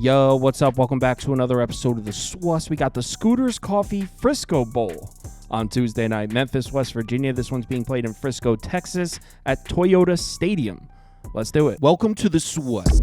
Yo, what's up? Welcome back to another episode of the SWUS. We got the Scooters Coffee Frisco Bowl on Tuesday night. Memphis, West Virginia. This one's being played in Frisco, Texas at Toyota Stadium. Let's do it. Welcome to the SWUS.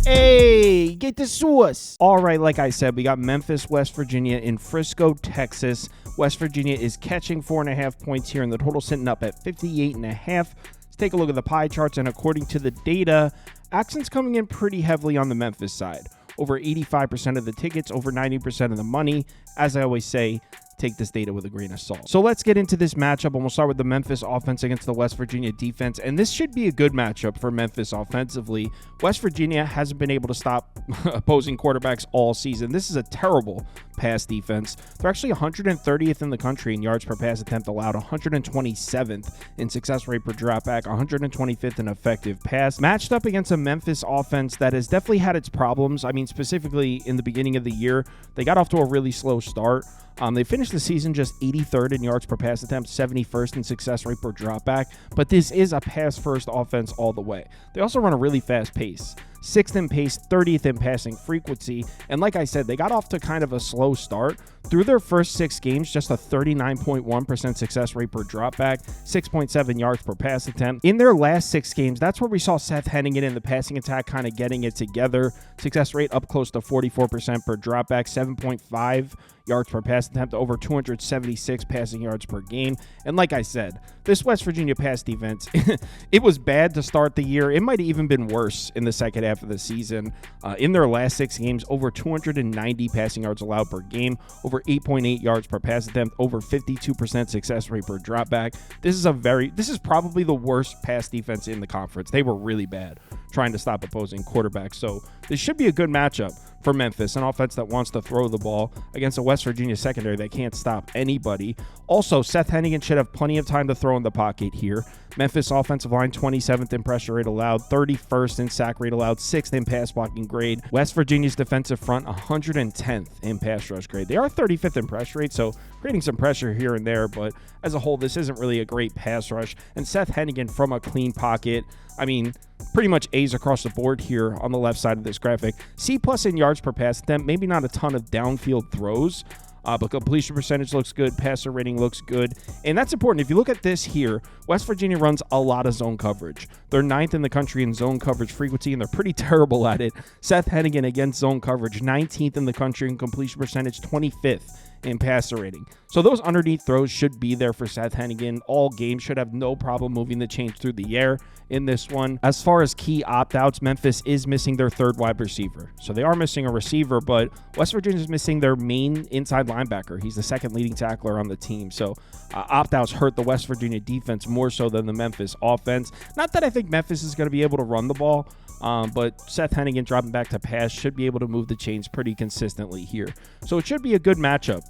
Hey, get the SWUS. All right, like I said, we got Memphis, West Virginia in Frisco, Texas. West Virginia is catching 4.5 points here, and the total sitting up at 58.5. Let's take a look at the pie charts, and according to the data, action's coming in pretty heavily on the Memphis side. Over 85% of the tickets, over 90% of the money. As I always say, take this data with a grain of salt. So let's get into this matchup, and we'll start with the Memphis offense against the West Virginia defense. And this should be a good matchup for Memphis offensively. West Virginia hasn't been able to stop opposing quarterbacks all season. This is a terrible pass defense. They're actually 130th in the country in yards per pass attempt allowed, 127th in success rate per dropback, 125th in effective pass. Matched up against a Memphis offense that has definitely had its problems. I mean, specifically in the beginning of the year, they got off to a really slow start. They finished the season just 83rd in yards per pass attempt, 71st in success rate per dropback, but this is a pass-first offense all the way. They also run a really fast pace. 6th in pace, 30th in passing frequency, and like I said, they got off to kind of a slow start. Through their first 6 games, just a 39.1% success rate per dropback, 6.7 yards per pass attempt. In their last 6 games, that's where we saw Seth Hennigan in the passing attack kind of getting it together. Success rate up close to 44% per dropback, 7.5 yards per pass attempt, over 276 passing yards per game. And like I said, this West Virginia pass defense, it was bad to start the year. It might have even been worse in the second half of the season. In their last 6 games, over 290 passing yards allowed per game, over 8.8 yards per pass attempt, over 52% success rate per dropback. This is probably the worst pass defense in the conference. They were really bad trying to stop opposing quarterbacks. So this should be a good matchup for Memphis, an offense that wants to throw the ball against a West Virginia secondary that can't stop anybody. Also, Seth Hennigan should have plenty of time to throw in the pocket here. Memphis offensive line, 27th in pressure rate allowed, 31st in sack rate allowed, 6th in pass blocking grade. West Virginia's defensive front, 110th in pass rush grade. They are 35th in pressure rate, so creating some pressure here and there, but as a whole, this isn't really a great pass rush. And Seth Hennigan from a clean pocket, I mean, pretty much A's across the board here on the left side of this graphic. C+ in yards per pass attempt, maybe not a ton of downfield throws, but completion percentage looks good, passer rating looks good, and that's important. If you look at this here, West Virginia runs a lot of zone coverage. They're 9th in the country in zone coverage frequency, and they're pretty terrible at it. Seth Hennigan against zone coverage, 19th in the country in completion percentage, 25th in passer rating. So those underneath throws should be there for Seth Hennigan. All game should have no problem moving the chains through the air in this one. As far as key opt-outs, Memphis is missing their 3rd wide receiver. So they are missing a receiver, but West Virginia is missing their main inside linebacker. He's the 2nd leading tackler on the team. So opt-outs hurt the West Virginia defense more so than the Memphis offense. Not that I think Memphis is going to be able to run the ball, but Seth Hennigan dropping back to pass should be able to move the chains pretty consistently here. So it should be a good matchup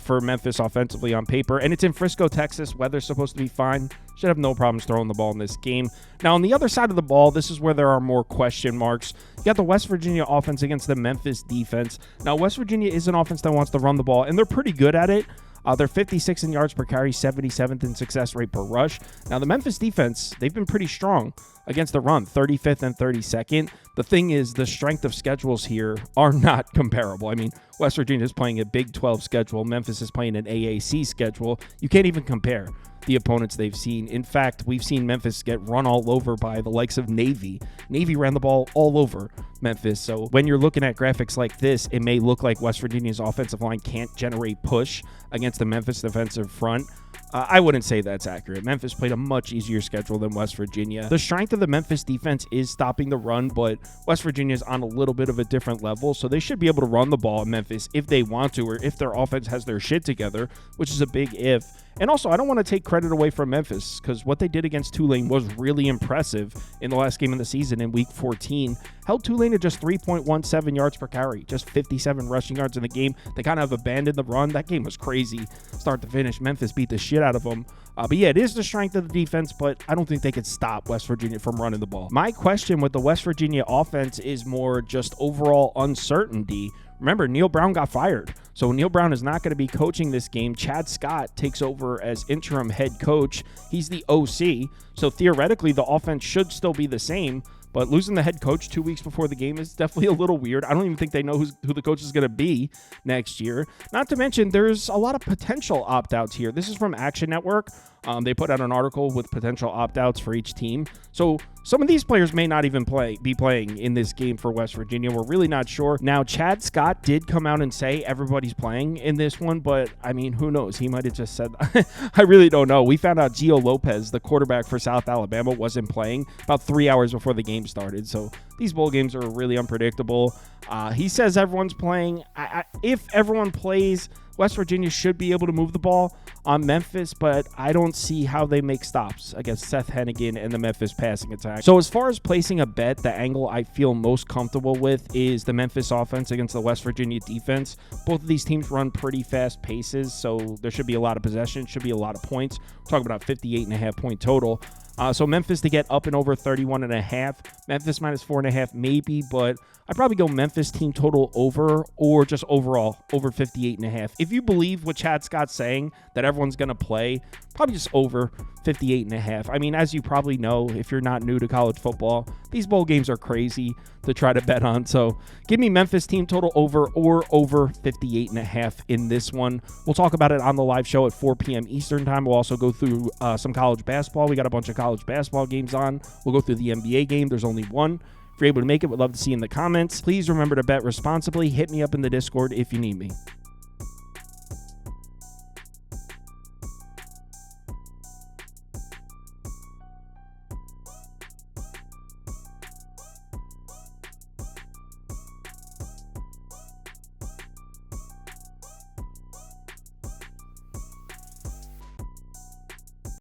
for Memphis offensively on paper. And it's in Frisco, Texas. Weather's supposed to be fine. Should have no problems throwing the ball in this game. Now, on the other side of the ball, this is where there are more question marks. You got the West Virginia offense against the Memphis defense. Now, West Virginia is an offense that wants to run the ball, and they're pretty good at it. They're 56th in yards per carry, 77th in success rate per rush. Now, the Memphis defense, they've been pretty strong against the run, 35th and 32nd. The thing is, the strength of schedules here are not comparable. I mean, West Virginia is playing a Big 12 schedule. Memphis is playing an AAC schedule. You can't even compare the opponents they've seen. In fact, we've seen Memphis get run all over by the likes of Navy. Navy ran the ball all over Memphis. So when you're looking at graphics like this, it may look like West Virginia's offensive line can't generate push against the Memphis defensive front. I wouldn't say that's accurate. Memphis played a much easier schedule than West Virginia. The strength of the Memphis defense is stopping the run, but West Virginia is on a little bit of a different level, so they should be able to run the ball in Memphis if they want to, or if their offense has their shit together, which is a big if. And also, I don't want to take credit away from Memphis because what they did against Tulane was really impressive in the last game of the season in Week 14. Held Tulane to just 3.17 yards per carry, just 57 rushing yards in the game. They kind of abandoned the run. That game was crazy, start to finish. Memphis beat the shit out of them. But yeah, it is the strength of the defense, but I don't think they could stop West Virginia from running the ball. My question with the West Virginia offense is more just overall uncertainty. Remember, Neil Brown got fired, so Neil Brown is not going to be coaching this game. Chad Scott takes over as interim head coach. He's the OC, so theoretically the offense should still be the same, but losing the head coach 2 weeks before the game is definitely a little weird. I don't even think they know who the coach is going to be next year. Not to mention, there's a lot of potential opt-outs here. This is from Action Network. They put out an article with potential opt-outs for each team. So some of these players may not even be playing in this game for West Virginia. We're really not sure. Now, Chad Scott did come out and say everybody's playing in this one, but I mean, who knows? He might have just said, I really don't know. We found out Gio Lopez, the quarterback for South Alabama, wasn't playing about 3 hours before the game started. So these bowl games are really unpredictable. He says everyone's playing. If everyone plays, West Virginia should be able to move the ball on Memphis, but I don't see how they make stops against Seth Hennigan and the Memphis passing attack. So as far as placing a bet, the angle I feel most comfortable with is the Memphis offense against the West Virginia defense. Both of these teams run pretty fast paces, so there should be a lot of possession, should be a lot of points. We're talking about 58.5 point total. So Memphis to get up and over 31.5. Memphis minus 4.5 maybe, but I'd probably go Memphis team total over or just overall over 58.5. If you believe what Chad Scott's saying, that everyone's going to play, probably just over 58.5. I mean, as you probably know, if you're not new to college football, these bowl games are crazy to try to bet on. So give me Memphis team total over or over 58.5 in this one. We'll talk about it on the live show at 4 p.m. Eastern time. We'll also go through some college basketball. We got a bunch of college basketball games on. We'll go through the NBA game. There's only one. If you're able to make it, we'd love to see you in the comments. Please remember to bet responsibly. Hit me up in the Discord if you need me.